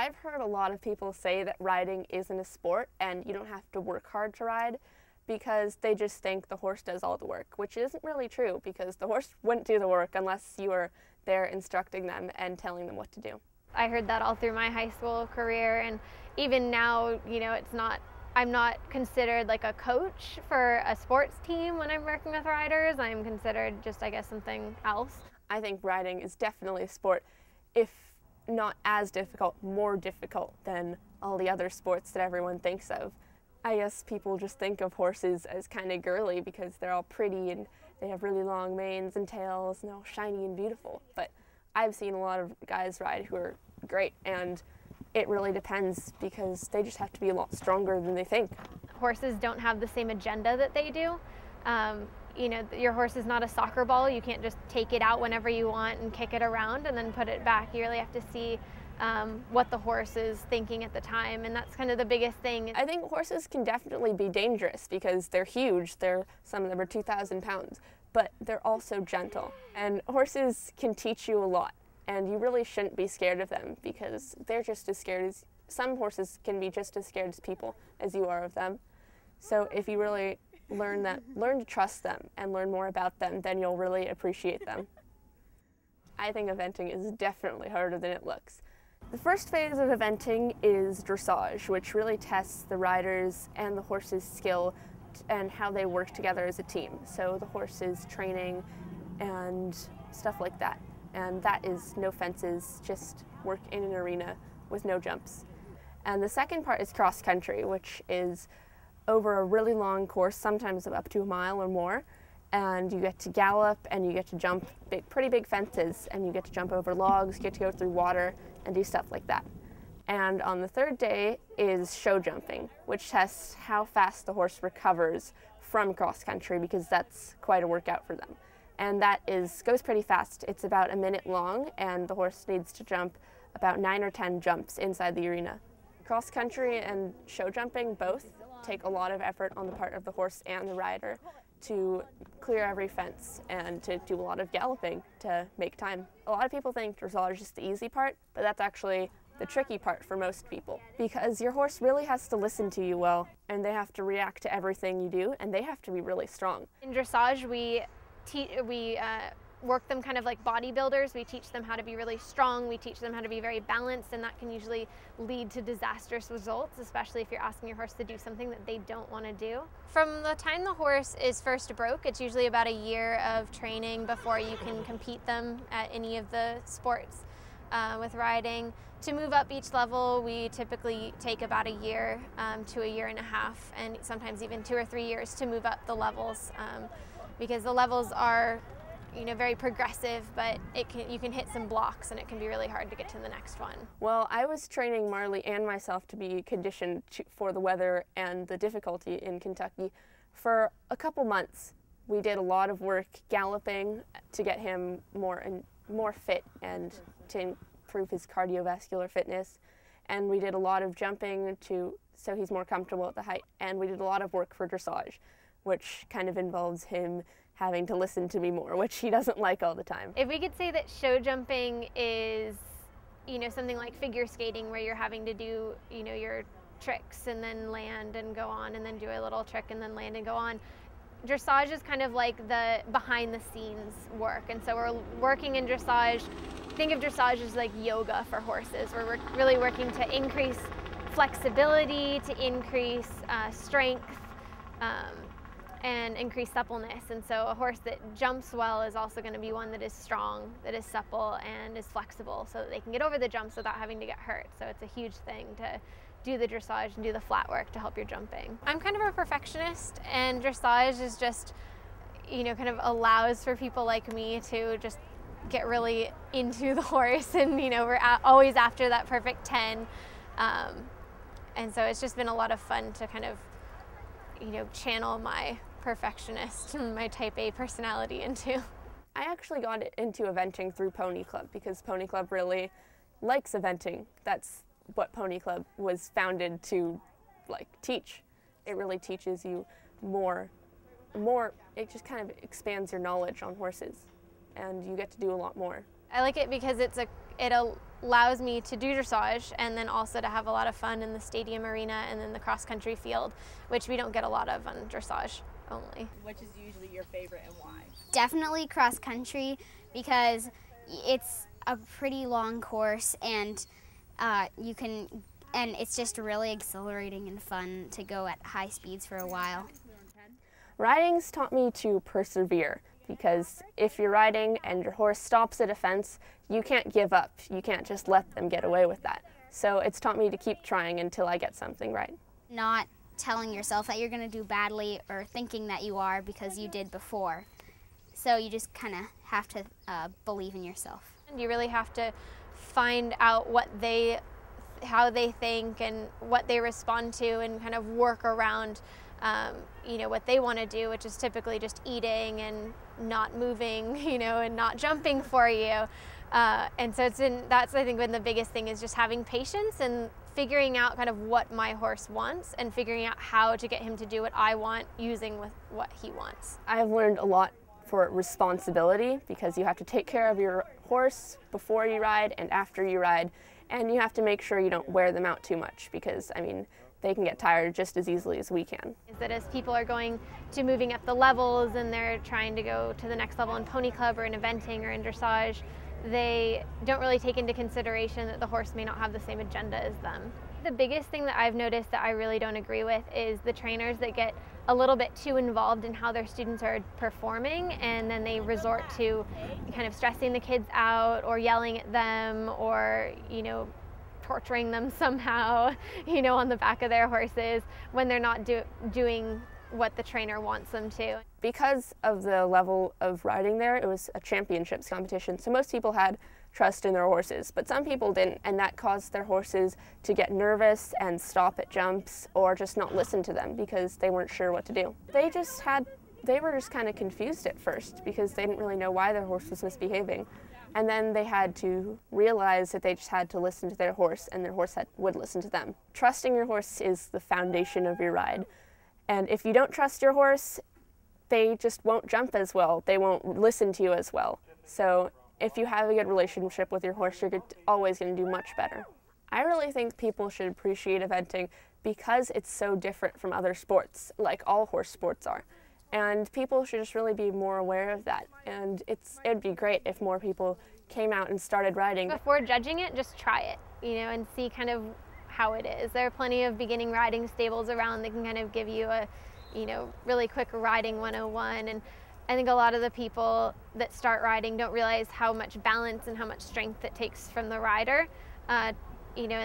I've heard a lot of people say that riding isn't a sport and you don't have to work hard to ride because they just think the horse does all the work, which isn't really true because the horse wouldn't do the work unless you were there instructing them and telling them what to do. I heard that all through my high school career, and even now, you know, I'm not considered like a coach for a sports team when I'm working with riders. I'm considered just, I guess, something else. I think riding is definitely a sport, if not as difficult, more difficult than all the other sports that everyone thinks of. I guess people just think of horses as kind of girly because they're all pretty and they have really long manes and tails and they're all shiny and beautiful. But I've seen a lot of guys ride who are great, and it really depends because they just have to be a lot stronger than they think. Horses don't have the same agenda that they do. You know, your horse is not a soccer ball. You can't just take it out whenever you want and kick it around and then put it back. You really have to see what the horse is thinking at the time, and that's kind of the biggest thing. I think horses can definitely be dangerous because they're huge. Some of them are 2,000 pounds, but they're also gentle. And horses can teach you a lot, and you really shouldn't be scared of them because they're just as scared as, some horses can be just as scared as people as you are of them. So if you really learn to trust them and learn more about them, then you'll really appreciate them. I think eventing is definitely harder than it looks. The first phase of eventing is dressage, which really tests the riders and the horse's skill and how they work together as a team. So the horse's training and stuff like that. And that is no fences, just work in an arena with no jumps. And the second part is cross country, which is over a really long course, sometimes up to a mile or more, and you get to gallop and you get to jump pretty big fences, and you get to jump over logs, get to go through water and do stuff like that. And on the third day is show jumping, which tests how fast the horse recovers from cross country because that's quite a workout for them. And that goes pretty fast. It's about a minute long, and the horse needs to jump about 9 or 10 jumps inside the arena. Cross country and show jumping both take a lot of effort on the part of the horse and the rider to clear every fence and to do a lot of galloping to make time. A lot of people think dressage is the easy part, but that's actually the tricky part for most people because your horse really has to listen to you well, and they have to react to everything you do, and they have to be really strong. In dressage, we work them kind of like bodybuilders. We teach them how to be really strong. We teach them how to be very balanced, and that can usually lead to disastrous results, especially if you're asking your horse to do something that they don't want to do. From the time the horse is first broke, it's usually about a year of training before you can compete them at any of the sports with riding. To move up each level, we typically take about a year to a year and a half, and sometimes even 2 or 3 years to move up the levels because the levels are very progressive, but you can hit some blocks and it can be really hard to get to the next one. Well, I was training Marley and myself to be conditioned for the weather and the difficulty in Kentucky for a couple months. We did a lot of work galloping to get him more fit and to improve his cardiovascular fitness. And we did a lot of jumping so he's more comfortable at the height. And we did a lot of work for dressage, which kind of involves him having to listen to me more, which he doesn't like all the time. If we could say that show jumping is, something like figure skating where you're having to do, your tricks and then land and go on and then do a little trick and then land and go on. Dressage is kind of like the behind the scenes work. And so we're working in dressage. Think of dressage as like yoga for horses. We're really working to increase flexibility, to increase strength, and increase suppleness. And so a horse that jumps well is also going to be one that is strong, that is supple, and is flexible so that they can get over the jumps without having to get hurt. So it's a huge thing to do the dressage and do the flat work to help your jumping. I'm kind of a perfectionist, and dressage is just, kind of allows for people like me to just get really into the horse, and we're always after that perfect 10. And so it's just been a lot of fun to kind of channel my perfectionist and my type A personality into. I actually got into eventing through Pony Club because Pony Club really likes eventing. That's what Pony Club was founded to teach. It really teaches you more, it just kind of expands your knowledge on horses, and you get to do a lot more. I like it because it allows me to do dressage and then also to have a lot of fun in the stadium arena and then the cross-country field, which we don't get a lot of on dressage only. Which is usually your favorite and why? Definitely cross-country, because it's a pretty long course, and it's just really exhilarating and fun to go at high speeds for a while. Riding's taught me to persevere, because if you're riding and your horse stops at a fence, you can't give up. You can't just let them get away with that. So it's taught me to keep trying until I get something right. Not telling yourself that you're going to do badly or thinking that you are because you did before. So you just kind of have to believe in yourself. And you really have to find out how they think and what they respond to, and kind of work around what they want to do, which is typically just eating and not moving, and not jumping for you. And so that's, I think, been the biggest thing, is just having patience and figuring out kind of what my horse wants and figuring out how to get him to do what I want using with what he wants. I've learned a lot for responsibility, because you have to take care of your horse before you ride and after you ride, and you have to make sure you don't wear them out too much, because, I mean, they can get tired just as easily as we can. Is that as people are going to moving up the levels and they're trying to go to the next level in pony club or in eventing or in dressage, they don't really take into consideration that the horse may not have the same agenda as them. The biggest thing that I've noticed that I really don't agree with is the trainers that get a little bit too involved in how their students are performing, and then they resort to kind of stressing the kids out or yelling at them, or torturing them somehow, on the back of their horses, when they're not doing what the trainer wants them to. Because of the level of riding there, it was a championships competition, so most people had trust in their horses, but some people didn't, and that caused their horses to get nervous and stop at jumps or just not listen to them because they weren't sure what to do. They were just kind of confused at first, because they didn't really know why their horse was misbehaving. And then they had to realize that they just had to listen to their horse, and their horse would listen to them. Trusting your horse is the foundation of your ride. And if you don't trust your horse, they just won't jump as well. They won't listen to you as well. So if you have a good relationship with your horse, you're always going to do much better. I really think people should appreciate eventing because it's so different from other sports, like all horse sports are. And people should just really be more aware of that. And it'd be great if more people came out and started riding. Before judging it, just try it, and see kind of how it is. There are plenty of beginning riding stables around that can kind of give you a, really quick riding 101. And I think a lot of the people that start riding don't realize how much balance and how much strength it takes from the rider, and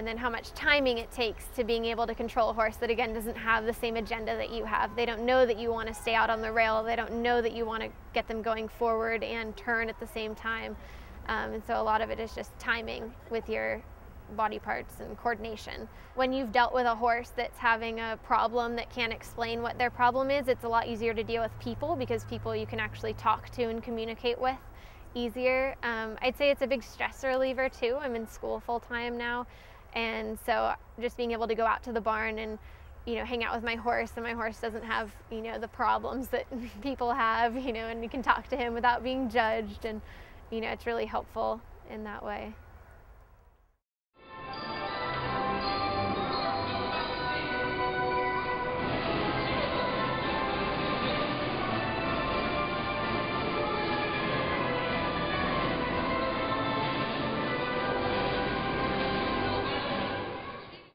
then how much timing it takes to being able to control a horse that, again, doesn't have the same agenda that you have. They don't know that you want to stay out on the rail. They don't know that you want to get them going forward and turn at the same time. And so a lot of it is just timing with your body parts and coordination. When you've dealt with a horse that's having a problem that can't explain what their problem is, it's a lot easier to deal with people, because people you can actually talk to and communicate with easier. I'd say it's a big stress reliever too. I'm in school full time now, and so just being able to go out to the barn and hang out with my horse, and my horse doesn't have the problems that people have, and you can talk to him without being judged, and it's really helpful in that way.